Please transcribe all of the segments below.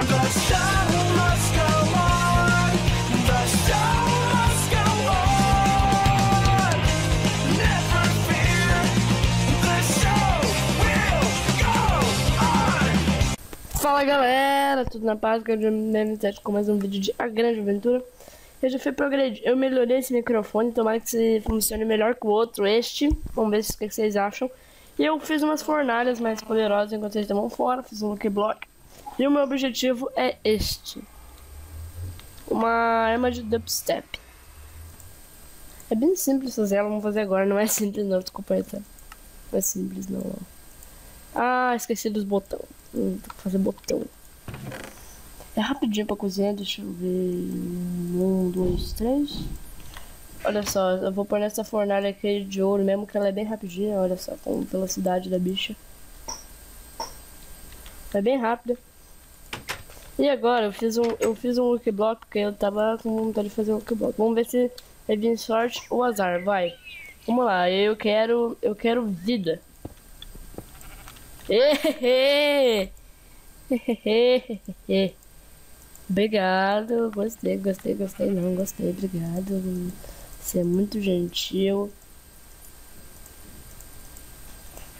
The show must go on. The show must go on. Never fear. The show will go on. Fala galera, tudo na paz? Que eu já com mais um vídeo de A Grande Aventura. Eu já fui progredir, eu melhorei esse microfone, tomara que esse funcione melhor que o outro, este. Vamos ver o que vocês acham. E eu fiz umas fornalhas mais poderosas enquanto vocês estavam fora, fiz um lucky block. E o meu objetivo é este. Uma arma de dubstep. É bem simples fazer ela, vamos fazer agora, não é simples não, desculpa aí, tá? Não é simples não. Ah, esqueci dos botões. Tem que fazer botão. É rapidinho pra cozinhar, deixa eu ver. 1, 2, 3. Olha só, eu vou pôr nessa fornalha aqui de ouro mesmo, que ela é bem rapidinha, olha só, com a velocidade da bicha. É bem rápida. E agora, eu fiz um lucky block, porque eu tava com vontade de fazer um lucky block. Vamos ver se vai vir sorte ou azar, vai. Vamos lá, eu quero vida. Obrigado, gostei, não, gostei, obrigado. Você é muito gentil.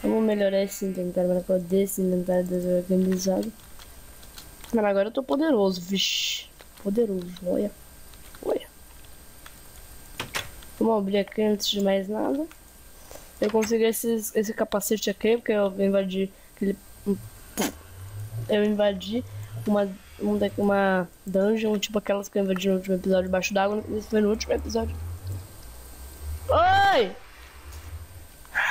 Vamos melhorar esse inventário, para poder esse inventário desorganizado. Mas agora eu tô poderoso, vixi. Poderoso, olha. Olha. Vamos abrir aqui antes de mais nada. Eu consegui esse capacete aqui, porque eu invadi aquele... Eu invadi uma dungeon, tipo aquelas que eu invadi no último episódio debaixo d'água. Isso foi no último episódio. Oi!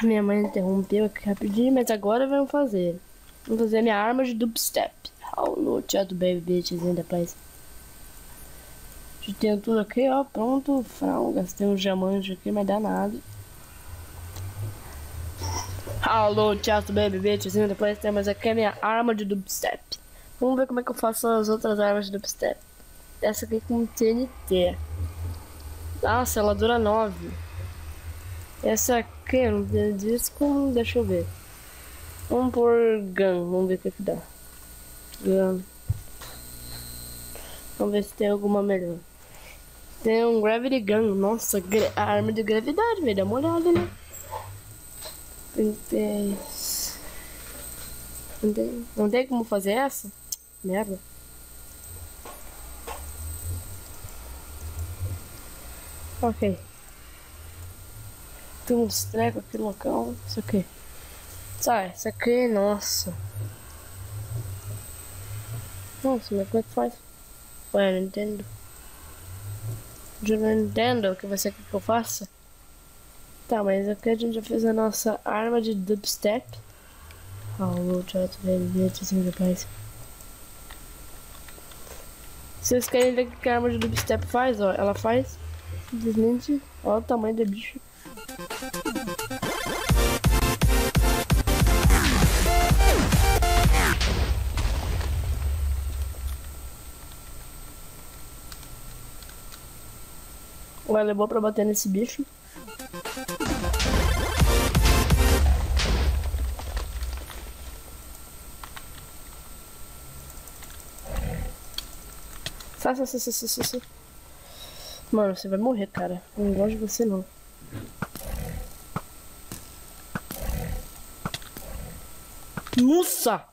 Minha mãe interrompeu aqui rapidinho, mas agora vamos fazer. Vamos fazer minha arma de dubstep. How no chat baby bitches in the place. Já tenho tudo aqui, ó, pronto. Frão, gastei um diamante aqui, mas dá nada. Hello, chat baby bitches in the place. Temos aqui a minha arma de dubstep. Vamos ver como é que eu faço as outras armas de dubstep. Essa aqui com TNT. Nossa, ela dura 9. Essa aqui não tem disco, deixa eu ver. Vamos por gun, vamos ver o que dá. Gun. Vamos ver se tem alguma melhor. Tem um Gravity Gun, nossa, a arma de gravidade, velho, dá uma olhada, né? Não tem como fazer essa? Merda. Ok. Tem uns trecos aqui no local. Isso aqui. Sai, isso aqui, nossa. Nossa, mas como é que faz? Ué, eu não entendo. Eu não entendo o que você quer que eu faça. Tá, mas aqui a gente já fez a nossa arma de dubstep. Alô, chat, velho, assim, rapaz. Se vocês querem ver o que a arma de dubstep faz, ó, ela faz simplesmente, ó o tamanho do bicho. Ela é boa pra bater nesse bicho. Sai. Mano, você vai morrer, cara. Eu não gosto de você, não. Nossa!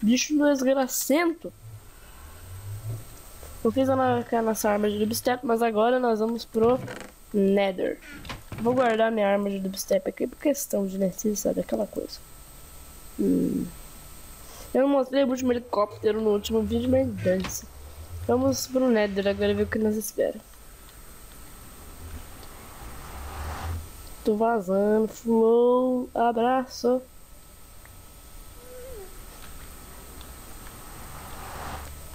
Bicho desgracento. Eu fiz a nossa arma de dubstep, mas agora nós vamos pro Nether. Vou guardar minha arma de dubstep aqui por questão de necessidade, aquela coisa. Eu não mostrei o último helicóptero no último vídeo, mas dane-se. Vamos pro Nether agora ver o que nos espera. Tô vazando, flow, abraço.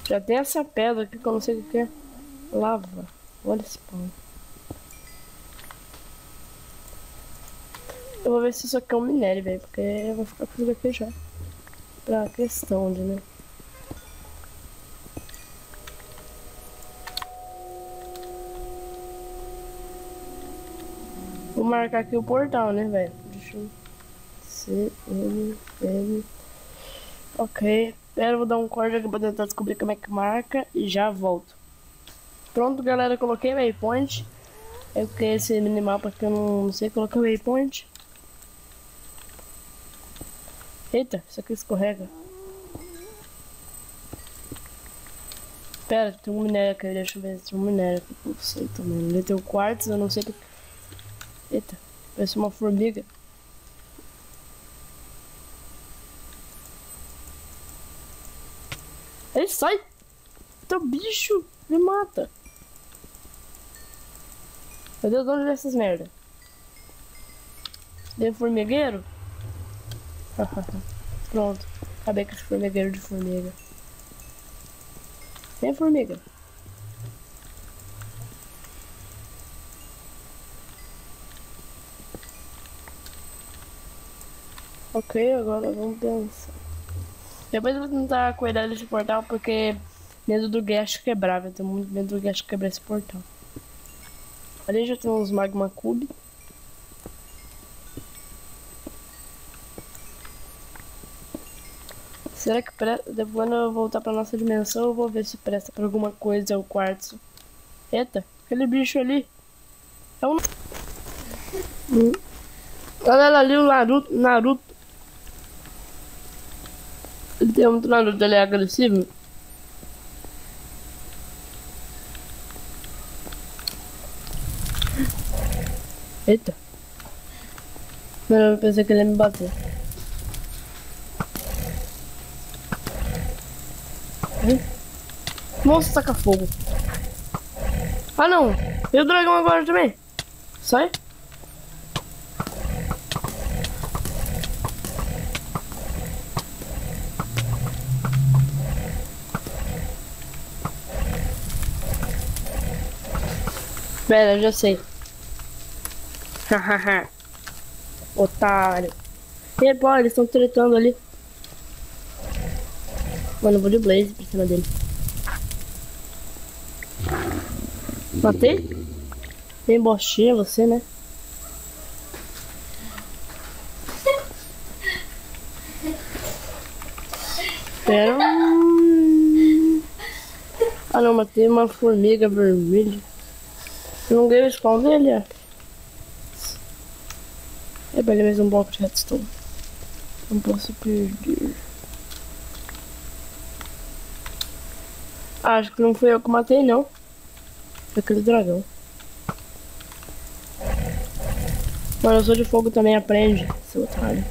Já tem essa pedra aqui que eu não sei o que é. Lava. Olha esse pau. Eu vou ver se isso aqui é um minério, velho, porque eu vou ficar com isso aqui já. Pra questão de, né? Vou marcar aqui o portal, né, velho? Deixa eu... C, M, N... Ok. Espera, eu vou dar um corte aqui pra tentar descobrir como é que marca e já volto. Pronto, galera, eu coloquei waypoint. Eu criei esse minimapa que eu não sei colocar waypoint. Eita, isso aqui escorrega. Pera, tem um minério aqui, deixa eu ver se tem um minério aqui. Não sei também. Ali tem o quartzo, eu não sei porque. Eita, parece uma formiga. Ele sai! Teu bicho! Me mata! Meu Deus, onde é essas merda? Deu formigueiro? Pronto, acabei com esse formigueiro de formiga. Vem, formiga. Ok, agora vamos pensar. Depois eu vou tentar cuidar desse portal porque medo do Gash quebrar. Eu tenho muito medo do Gash quebrar esse portal. Ali já tem uns magma cube. Será que presta? Depois quando eu voltar pra nossa dimensão eu vou ver se presta pra alguma coisa o quartzo. Eita, aquele bicho ali. É um... Galera, ali o Naruto. Ele tem muito Naruto, ele é agressivo. Eita. Mano, eu pensei que ele ia me bater. Nossa, taca fogo. Ah não, e o dragão agora também? Sai. Pera, já sei. Hahaha. Otário. E pô, eles estão tretando ali. Mano, eu vou de Blaze pra cima dele. Matei? Bem bostinha você, né? Pera. Ah não, matei uma formiga vermelha. Eu não ganhei o spawn dele, ó. Eu peguei mais um bloco de redstone. Não posso perder. Ah, acho que não foi eu que matei, não. Foi aquele dragão. Mano, eu sou de fogo também, aprende, seu otário.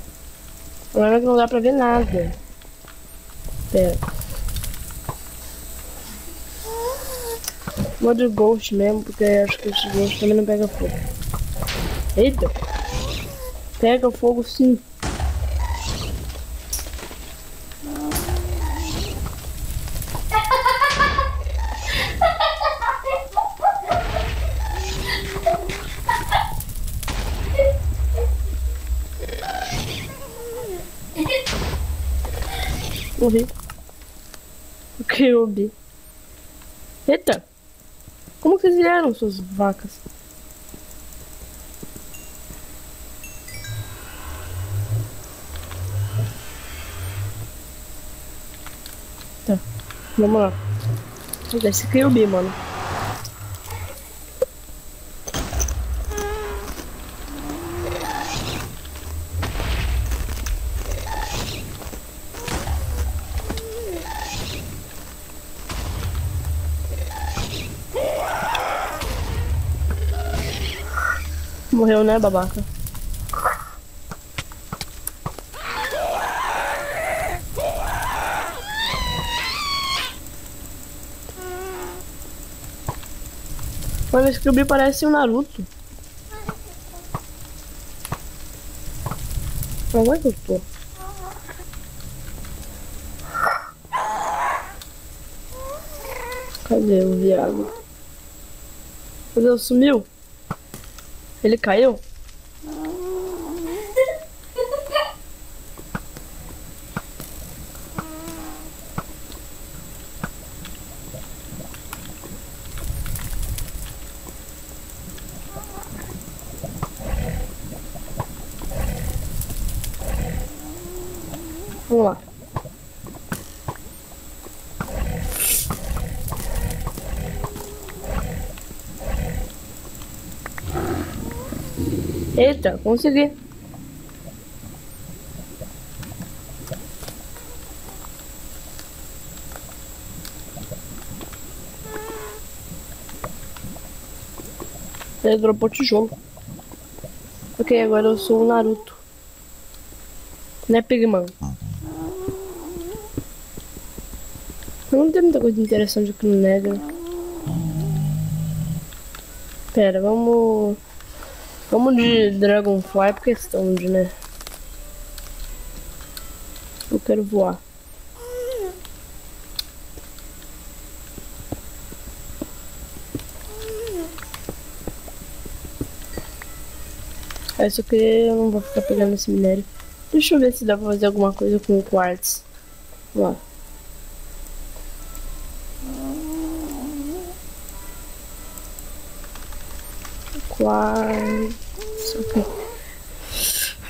O problema é que não dá pra ver nada. Pera. Vou de ghost mesmo, porque acho que esse ghost também não pega fogo. Eita! Pega fogo sim. Morri. O que eu vi? Eita! Como que vocês vieram, suas vacas? Tá, vamos lá. Esse aqui eu vi, mano. Morreu, né, babaca? Mano, esse Kirby parece um Naruto. Onde é que eu tô? Cadê o viado? Meu Deus, sumiu? Ele caiu? Vamos lá. Eita, consegui. Ele dropou tijolo. Ok, agora eu sou o Naruto. Né, Pigman? Não tem muita coisa interessante aqui no Nether. Pera, vamos... Vamos de Dragonfly por questão de, né? Eu quero voar. Isso aqui eu não vou ficar pegando esse minério. Deixa eu ver se dá pra fazer alguma coisa com o quartz. Vamos lá. Quartz. Ok.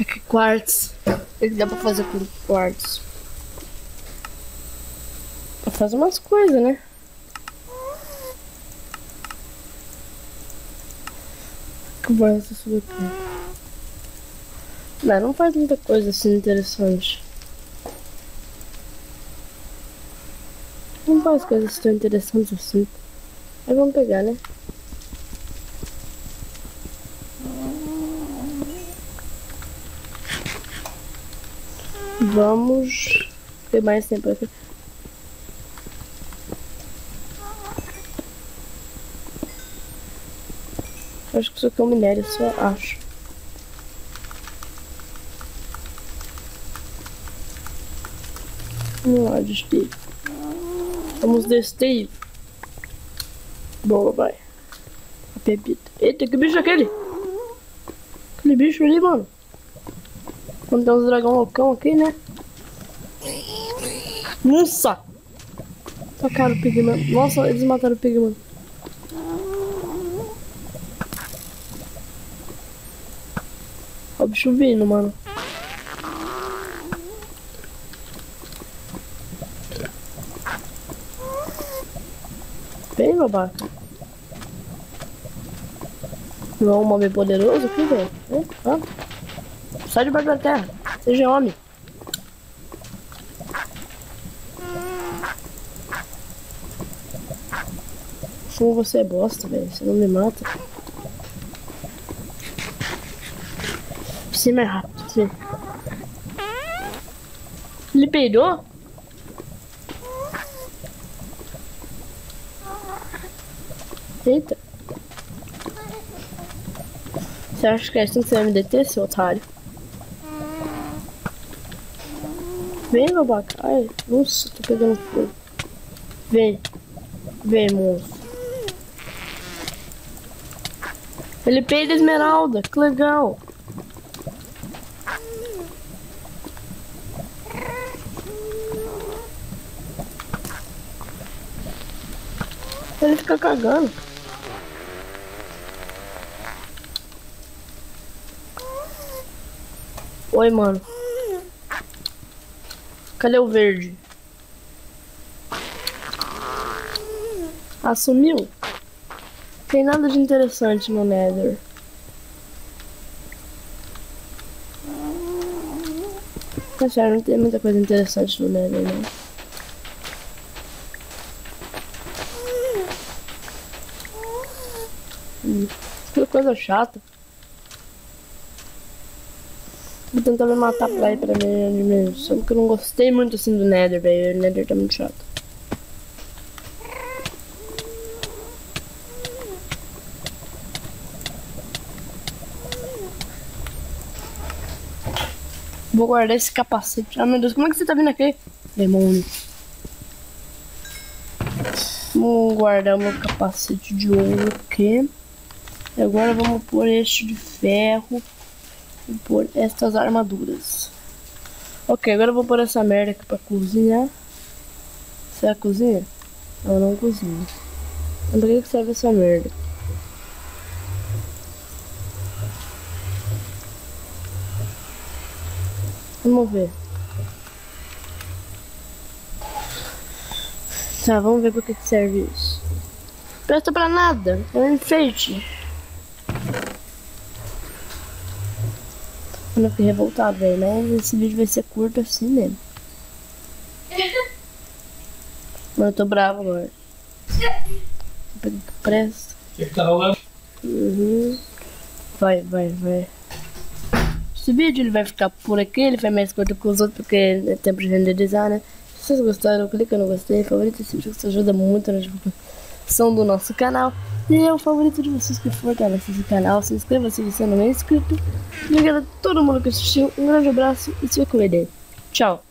Aqui, quartz. O que dá pra fazer com quartz? Faz umas coisas, né? Que vai essa subir aqui? Não faz muita coisa assim interessante. Não faz coisas tão interessantes assim. Mas vamos pegar, né? Vamos ter mais tempo aqui. Acho que isso aqui é um minério, só acho. Vamos lá, de Steve. Vamos de Steve. Boa, vai. A pepita. Eita, que bicho é aquele? Aquele bicho ali, mano. Quando tem uns dragão loucão aqui, né? Nossa! Tacaram o Pigman. Nossa, eles mataram o Pigman. Ó o bicho vindo, mano. Bem, babaca. Não é um homem poderoso aqui, velho? Sai debaixo da terra. Seja homem. Como você é bosta, velho. Você não me mata. Você é mais rápido, sim. Ele peidou? Eita. Você acha que é assim que você vai me deter, seu otário? Vem, babaca. Ai, nossa, tô pegando fogo. Vem. Vem, monstro. Ele peida a esmeralda. Que legal. Ele fica cagando. Oi, mano. Cadê o verde? Ah, sumiu? Tem nada de interessante no Nether. Tá sério, não tem muita coisa interessante no Nether, né? Que coisa chata. Vou tentar me matar pra ir pra minha dimensão, porque eu não gostei muito assim do Nether, velho. O Nether tá muito chato. Vou guardar esse capacete. Ah, meu Deus, como é que você tá vindo aqui? Demônio. Vou guardar o meu capacete de ouro aqui. E agora vamos pôr este de ferro. E pôr estas armaduras. Ok, agora eu vou pôr essa merda aqui pra cozinhar. Será que cozinha? Não, não cozinha. Mas pra que serve essa merda? Vamos ver. Tá, vamos ver pra que serve isso. Presta pra nada, é um enfeite. Eu fiquei revoltado, velho. Mas esse vídeo vai ser curto assim mesmo. Mano, eu tô bravo agora. Vou pegar que presta. O que tá rolando? Uhum. Vai. Esse vídeo ele vai ficar por aqui, ele foi mais curto que os outros porque é tempo de renderizar, né? Se vocês gostaram, clica no gostei, favorito esse vídeo, que isso ajuda muito na divulgação do nosso canal. E é o favorito de vocês que fortalece esse canal. Se inscreva se você não é inscrito. Obrigado a todo mundo que assistiu, um grande abraço e se cuidem. Tchau!